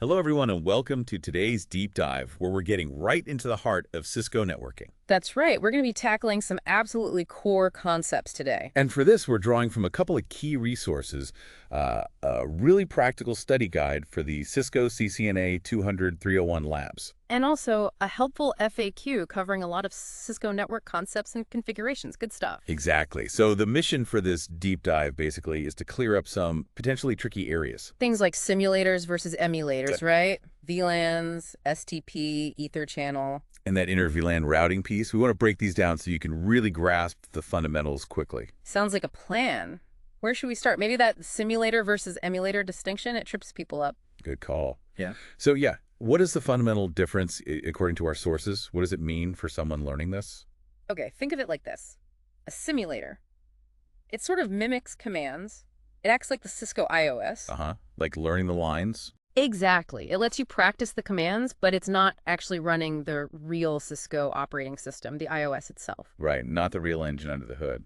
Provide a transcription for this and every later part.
Hello, everyone, and welcome to today's deep dive, where we're getting right into the heart of Cisco networking. That's right. We're going to be tackling some absolutely core concepts today. And for this, we're drawing from a couple of key resources, a really practical study guide for the Cisco CCNA 200-301 labs. And also a helpful FAQ covering a lot of Cisco network concepts and configurations. Good stuff. Exactly. So the mission for this deep dive, basically, is to clear up some potentially tricky areas. Things like simulators versus emulators, right? VLANs, STP, Ether channel. And that inter VLAN routing piece, we want to break these down so you can really grasp the fundamentals quickly. Sounds like a plan. Where should we start? Maybe that simulator versus emulator distinction? It trips people up. Good call. Yeah. So yeah, what is the fundamental difference according to our sources? What does it mean for someone learning this? Okay, think of it like this. A simulator. It sort of mimics commands. It acts like the Cisco iOS. Like learning the lines? Exactly. It lets you practice the commands, but it's not actually running the real Cisco operating system, the iOS itself. Right, not the real engine under the hood.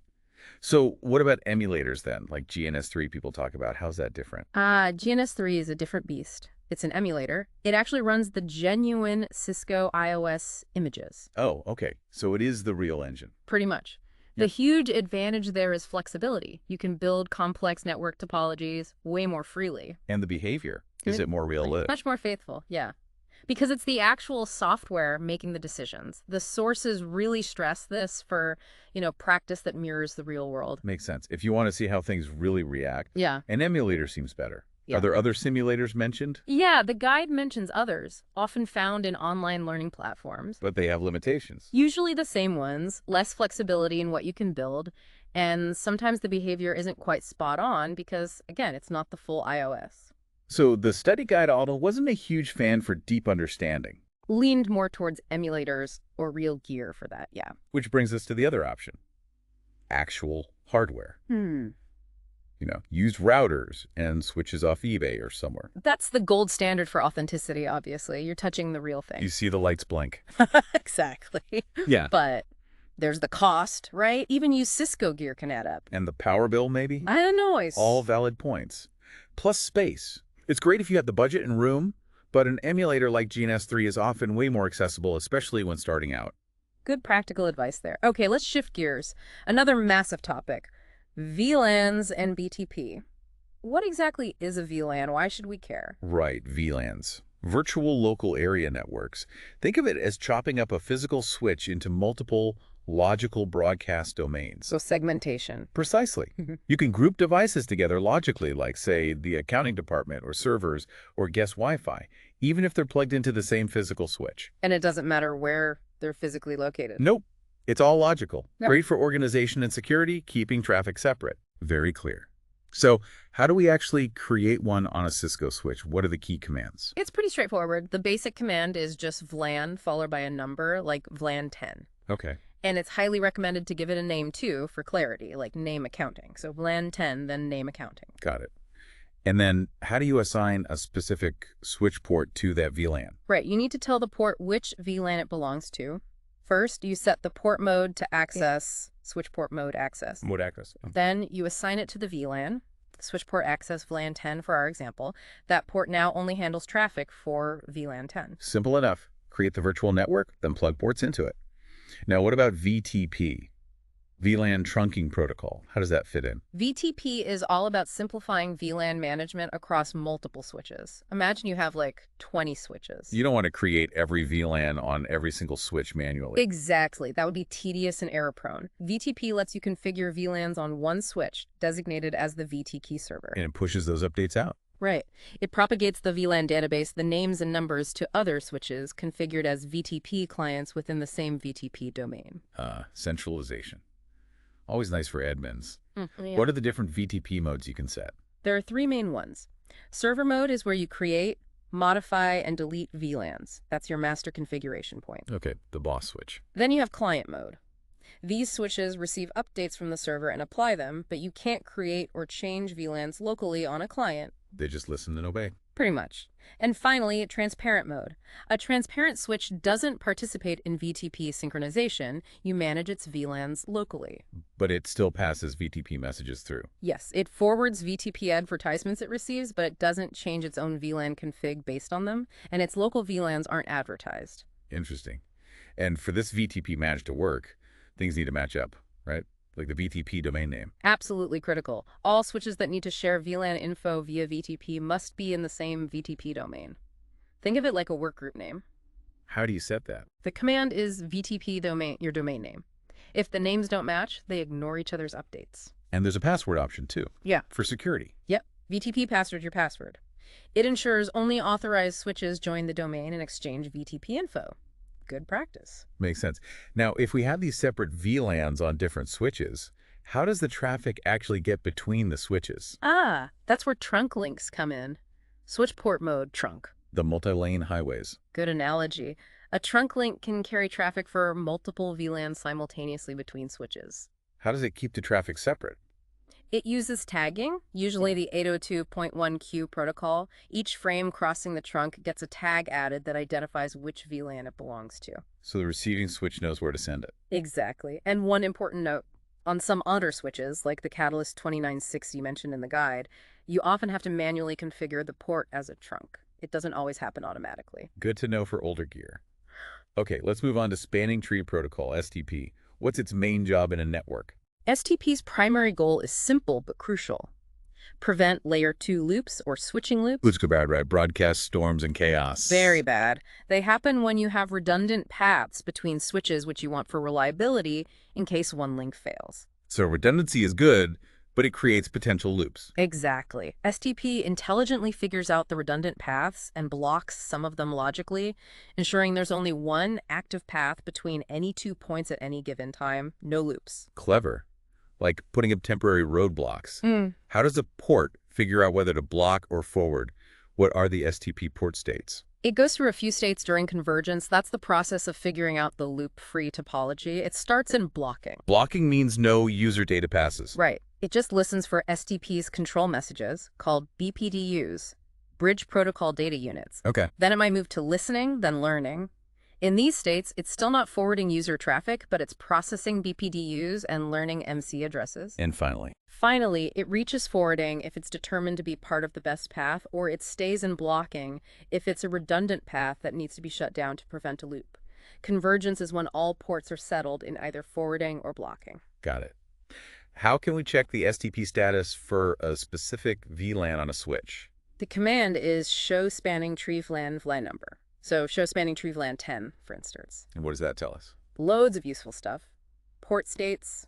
So what about emulators then, like GNS3 people talk about? How's that different? GNS3 is a different beast. It's an emulator. It actually runs the genuine Cisco iOS images. Oh, okay. So it is the real engine. Pretty much. The huge advantage there is flexibility. You can build complex network topologies way more freely. And the behavior. Is it more realistic? Much more faithful, yeah. Because it's the actual software making the decisions. The sources really stress this for, practice that mirrors the real world. Makes sense. If you want to see how things really react, Yeah. an emulator seems better. Yeah. Are there other simulators mentioned? Yeah, the guide mentions others, often found in online learning platforms. But they have limitations. Usually the same ones, less flexibility in what you can build, and sometimes the behavior isn't quite spot on because, again, it's not the full iOS. So the study guide auto wasn't a huge fan for deep understanding. Leaned more towards emulators or real gear for that, yeah. Which brings us to the other option. Actual hardware. Used routers and switches off eBay or somewhere. That's the gold standard for authenticity, obviously. You're touching the real thing. You see the lights blink. Exactly. Yeah. But there's the cost, right? Even used Cisco gear can add up. And the power bill, maybe? I don't know. All valid points. Plus space. It's great if you have the budget and room, but an emulator like GNS3 is often way more accessible, especially when starting out. Good practical advice there. Okay, let's shift gears. Another massive topic. VLANs and BTP. What exactly is a VLAN? Why should we care? Right, VLANs. Virtual local area networks. Think of it as chopping up a physical switch into multiple logical broadcast domains. So segmentation. Precisely. You can group devices together logically, like, say, the accounting department or servers or guest Wi-Fi, even if they're plugged into the same physical switch. And it doesn't matter where they're physically located. Nope. It's all logical. Yep. Great for organization and security, keeping traffic separate. Very clear. So how do we actually create one on a Cisco switch? What are the key commands? It's pretty straightforward. The basic command is just VLAN followed by a number, like VLAN 10. Okay. And it's highly recommended to give it a name, too, for clarity, like name accounting. So VLAN 10, then name accounting. Got it. And then how do you assign a specific switch port to that VLAN? Right. You need to tell the port which VLAN it belongs to. First, you set the port mode to access, switch port mode access. Mode access. Then you assign it to the VLAN, switch port access VLAN 10 for our example. That port now only handles traffic for VLAN 10. Simple enough. Create the virtual network, then plug ports into it. Now, what about VTP? VLAN trunking protocol. How does that fit in? VTP is all about simplifying VLAN management across multiple switches. Imagine you have like 20 switches. You don't want to create every VLAN on every single switch manually. Exactly. That would be tedious and error-prone. VTP lets you configure VLANs on one switch, designated as the VT key server. And it pushes those updates out. Right. It propagates the VLAN database, the names and numbers, to other switches configured as VTP clients within the same VTP domain. Centralization. Always nice for admins. Yeah. What are the different VTP modes you can set? There are three main ones. Server mode is where you create, modify, and delete VLANs. That's your master configuration point. Okay, the boss switch. Then you have client mode. These switches receive updates from the server and apply them, but you can't create or change VLANs locally on a client They just listen and obey. Pretty much. And finally, transparent mode. A transparent switch doesn't participate in VTP synchronization. You manage its VLANs locally. But it still passes VTP messages through. Yes, it forwards VTP advertisements it receives, but it doesn't change its own VLAN config based on them, and its local VLANs aren't advertised. Interesting. And for this VTP match to work, things need to match up, right? Like the VTP domain name. Absolutely critical. All switches that need to share VLAN info via VTP must be in the same VTP domain. Think of it like a workgroup name. How do you set that? The command is VTP domain, your domain name. If the names don't match, they ignore each other's updates. And there's a password option too. Yeah. For security. Yep. VTP password your password. It ensures only authorized switches join the domain and exchange VTP info. Good practice. Makes sense. Now, if we have these separate VLANs on different switches, how does the traffic actually get between the switches? That's where trunk links come in. Switch port mode trunk. The multi-lane highways. Good analogy. A trunk link can carry traffic for multiple VLANs simultaneously between switches. How does it keep the traffic separate? It uses tagging, usually the 802.1q protocol. Each frame crossing the trunk gets a tag added that identifies which VLAN it belongs to. So the receiving switch knows where to send it. Exactly. And one important note, on some older switches, like the Catalyst 2960 mentioned in the guide, you often have to manually configure the port as a trunk. It doesn't always happen automatically. Good to know for older gear. Okay, let's move on to Spanning Tree Protocol, STP. What's its main job in a network? STP's primary goal is simple but crucial. Prevent layer 2 loops or switching loops. Loops go bad, right? Broadcast storms and chaos. Very bad. They happen when you have redundant paths between switches which you want for reliability in case one link fails. So redundancy is good, but it creates potential loops. Exactly. STP intelligently figures out the redundant paths and blocks some of them logically, ensuring there's only one active path between any 2 points at any given time. No loops. Clever. Like putting up temporary roadblocks. How does a port figure out whether to block or forward? What are the STP port states? It goes through a few states during convergence. That's the process of figuring out the loop-free topology. It starts in blocking. Blocking means no user data passes. Right. It just listens for STP's control messages, called BPDUs, Bridge Protocol Data Units. Okay. Then it might move to listening, then learning. In these states, it's still not forwarding user traffic, but it's processing BPDUs and learning MC addresses. And finally. Finally, it reaches forwarding if it's determined to be part of the best path, or it stays in blocking if it's a redundant path that needs to be shut down to prevent a loop. Convergence is when all ports are settled in either forwarding or blocking. Got it. How can we check the STP status for a specific VLAN on a switch? The command is show spanning tree VLAN number. So show spanning tree VLAN 10, for instance. And what does that tell us? Loads of useful stuff. Port states,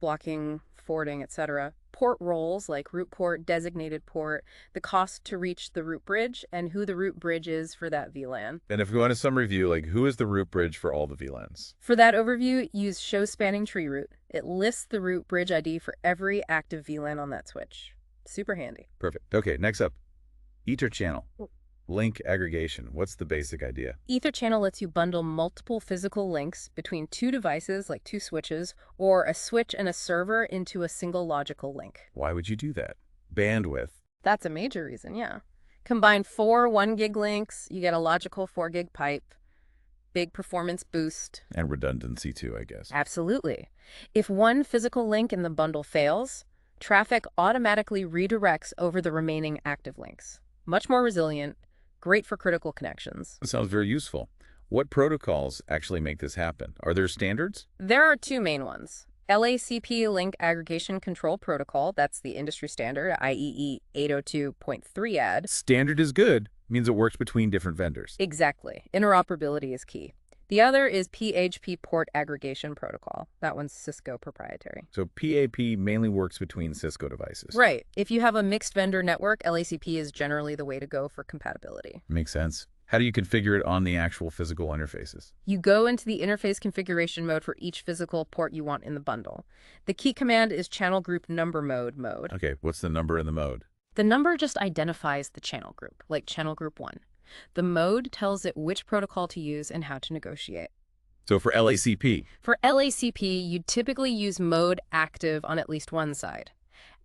blocking, forwarding, etc. Port roles like root port, designated port, the cost to reach the root bridge, and who the root bridge is for that VLAN. And if we want a summary view, like who is the root bridge for all the VLANs? For that overview, use show spanning tree root. It lists the root bridge ID for every active VLAN on that switch. Super handy. Perfect. Okay, next up, Ether channel. Link aggregation. What's the basic idea? Ether channel lets you bundle multiple physical links between two devices, like two switches, or a switch and a server into a single logical link. Why would you do that? Bandwidth. That's a major reason, yeah. Combine 4 1-gig links, you get a logical 4-gig pipe. Big performance boost. And redundancy too, I guess. Absolutely. If one physical link in the bundle fails, traffic automatically redirects over the remaining active links. Much more resilient. Great for critical connections. That sounds very useful. What protocols actually make this happen? Are there standards? There are two main ones. LACP Link Aggregation Control Protocol, that's the industry standard, IEE 802.3 AD. Standard is good, means it works between different vendors. Exactly. Interoperability is key. The other is PHP Port Aggregation Protocol. That one's Cisco proprietary. So PAP mainly works between Cisco devices. Right. If you have a mixed vendor network, LACP is generally the way to go for compatibility. Makes sense. How do you configure it on the actual physical interfaces? You go into the interface configuration mode for each physical port you want in the bundle. The key command is channel group number mode. Okay, what's the number in the mode? The number just identifies the channel group, like channel group 1. The mode tells it which protocol to use and how to negotiate. So for LACP? For LACP, you'd typically use mode active on at least one side.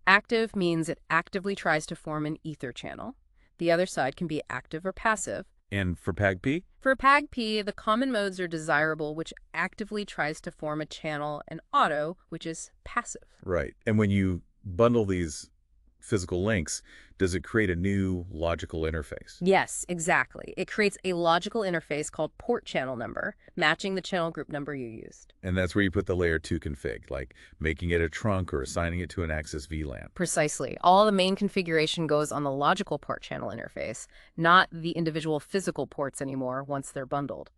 Active means it actively tries to form an ether channel. The other side can be active or passive. And for PAGP? For PAGP, the common modes are desirable, which actively tries to form a channel, and auto, which is passive. Right. And when you bundle these physical links, does it create a new logical interface? Yes, exactly. It creates a logical interface called port channel number, matching the channel group number you used. And that's where you put the layer 2 config, like making it a trunk or assigning it to an access VLAN. Precisely. All the main configuration goes on the logical port channel interface, not the individual physical ports anymore once they're bundled.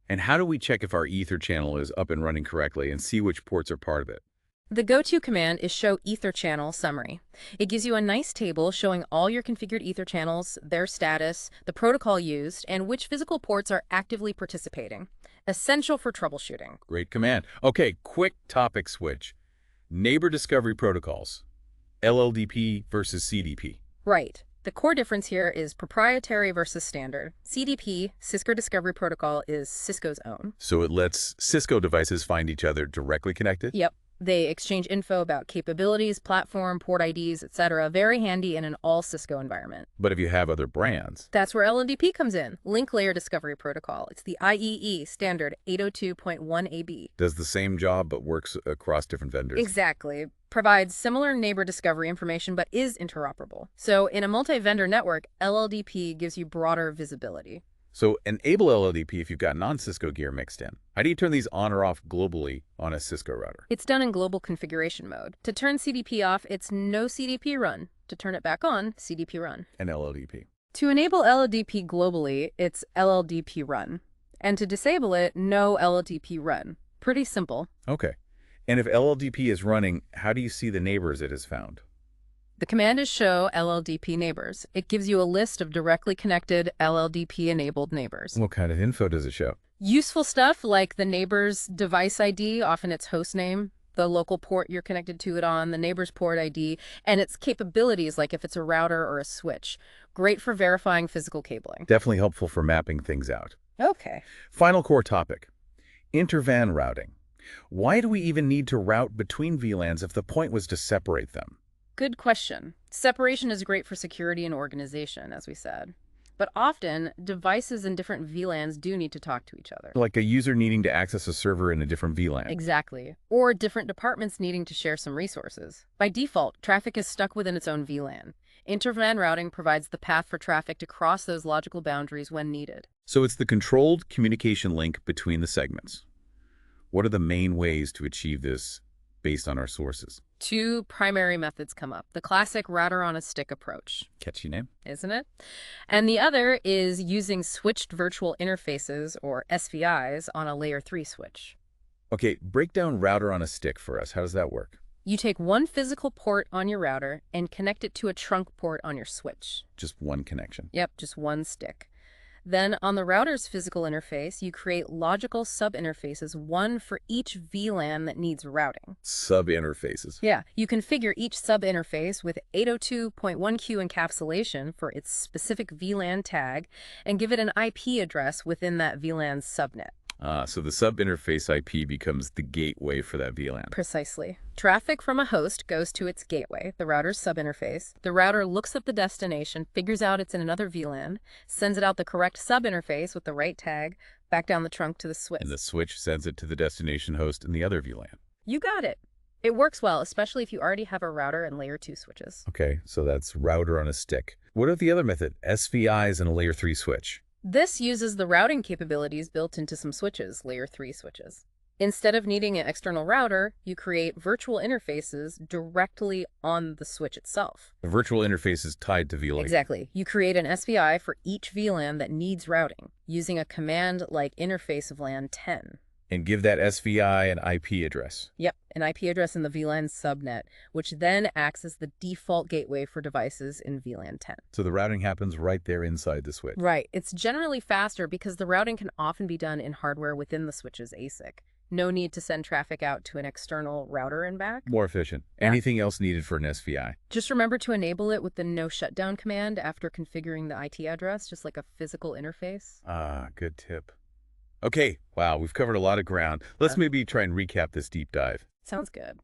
And how do we check if our ether channel is up and running correctly and see which ports are part of it? The go-to command is show ether channel summary. It gives you a nice table showing all your configured ether channels, their status, the protocol used, and which physical ports are actively participating. Essential for troubleshooting. Great command. Okay, quick topic switch. Neighbor discovery protocols. LLDP versus CDP. Right. The core difference here is proprietary versus standard. CDP, Cisco Discovery Protocol, is Cisco's own. So it lets Cisco devices find each other directly connected? Yep. They exchange info about capabilities, platform, port IDs, etc. Very handy in an all-Cisco environment. But if you have other brands? That's where LNDP comes in, Link Layer Discovery Protocol. It's the IEE standard 802.1AB. Does the same job but works across different vendors? Exactly. Provides similar neighbor discovery information but is interoperable. So in a multi-vendor network, LLDP gives you broader visibility. So enable LLDP if you've got non-Cisco gear mixed in. How do you turn these on or off globally on a Cisco router? It's done in global configuration mode. To turn CDP off, it's no CDP run. To turn it back on, CDP run. And LLDP. To enable LLDP globally, it's LLDP run. And to disable it, no LLDP run. Pretty simple. Okay. And if LLDP is running, how do you see the neighbors it has found? The command is show LLDP neighbors. It gives you a list of directly connected LLDP-enabled neighbors. What kind of info does it show? Useful stuff like the neighbor's device ID, often its host name, the local port you're connected to it on, the neighbor's port ID, and its capabilities like if it's a router or a switch. Great for verifying physical cabling. Definitely helpful for mapping things out. Okay. Final core topic, inter-VAN routing. Why do we even need to route between VLANs if the point was to separate them? Good question. Separation is great for security and organization, as we said. But often, devices in different VLANs do need to talk to each other. Like a user needing to access a server in a different VLAN. Exactly. Or different departments needing to share some resources. By default, traffic is stuck within its own VLAN. Inter-VLAN routing provides the path for traffic to cross those logical boundaries when needed. So it's the controlled communication link between the segments. What are the main ways to achieve this based on our sources? Two primary methods come up. The classic router-on-a-stick approach. Catchy name. Isn't it? And the other is using switched virtual interfaces, or SVIs, on a layer 3 switch. Okay, break down router on a stick for us. How does that work? You take one physical port on your router and connect it to a trunk port on your switch. Just one connection. Yep, just one stick. Then on the router's physical interface, you create logical sub-interfaces, one for each VLAN that needs routing. Sub-interfaces. Yeah, you configure each sub-interface with 802.1q encapsulation for its specific VLAN tag and give it an IP address within that VLAN's subnet. So the sub-interface IP becomes the gateway for that VLAN. Precisely. Traffic from a host goes to its gateway, the router's sub-interface. The router looks up the destination, figures out it's in another VLAN, sends it out the correct sub-interface with the right tag, back down the trunk to the switch. And the switch sends it to the destination host in the other VLAN. You got it. It works well, especially if you already have a router and layer 2 switches. Okay, so that's router on a stick. What are the other method? SVIs and a layer 3 switch. This uses the routing capabilities built into some switches, layer 3 switches. Instead of needing an external router, you create virtual interfaces directly on the switch itself. The virtual interface is tied to VLAN. Exactly. You create an SVI for each VLAN that needs routing, using a command like interface of LAN 10. And give that SVI an IP address. Yep, an IP address in the VLAN subnet, which then acts as the default gateway for devices in VLAN 10. So the routing happens right there inside the switch. Right. It's generally faster because the routing can often be done in hardware within the switch's ASIC. No need to send traffic out to an external router and back. More efficient. Yeah. Anything else needed for an SVI? Just remember to enable it with the no shutdown command after configuring the IT address, just like a physical interface. Good tip. Okay, wow, we've covered a lot of ground. Let's maybe try and recap this deep dive. Sounds good.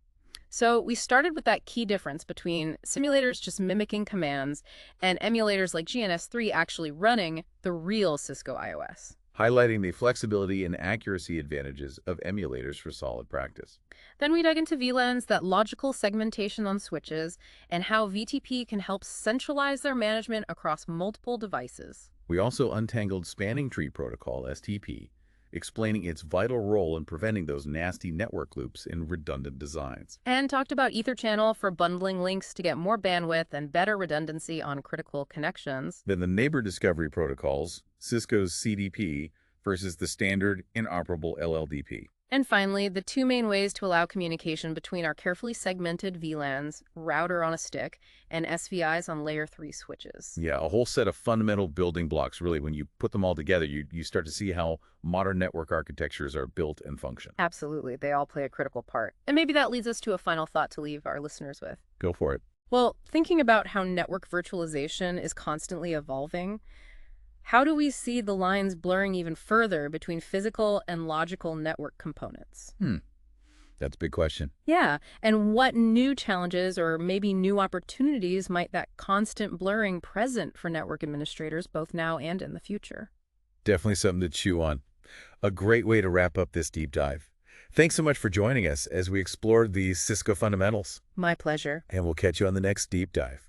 So we started with that key difference between simulators just mimicking commands and emulators like GNS3 actually running the real Cisco IOS. highlighting the flexibility and accuracy advantages of emulators for solid practice. Then we dug into VLANs, that logical segmentation on switches, and how VTP can help centralize their management across multiple devices. We also untangled Spanning Tree Protocol, STP, explaining its vital role in preventing those nasty network loops in redundant designs. And talked about Ether Channel for bundling links to get more bandwidth and better redundancy on critical connections. Then the neighbor discovery protocols, Cisco's CDP versus the standard inoperable LLDP. And finally, the two main ways to allow communication between our carefully segmented VLANs, router on a stick, and SVIs on layer 3 switches. Yeah, a whole set of fundamental building blocks. Really, when you put them all together, you start to see how modern network architectures are built and function. Absolutely, they all play a critical part. And maybe that leads us to a final thought to leave our listeners with. Go for it. Well, thinking about how network virtualization is constantly evolving, how do we see the lines blurring even further between physical and logical network components? That's a big question. Yeah, and what new challenges or maybe new opportunities might that constant blurring present for network administrators both now and in the future? Definitely something to chew on. A great way to wrap up this deep dive. Thanks so much for joining us as we explored the Cisco fundamentals. My pleasure. And we'll catch you on the next deep dive.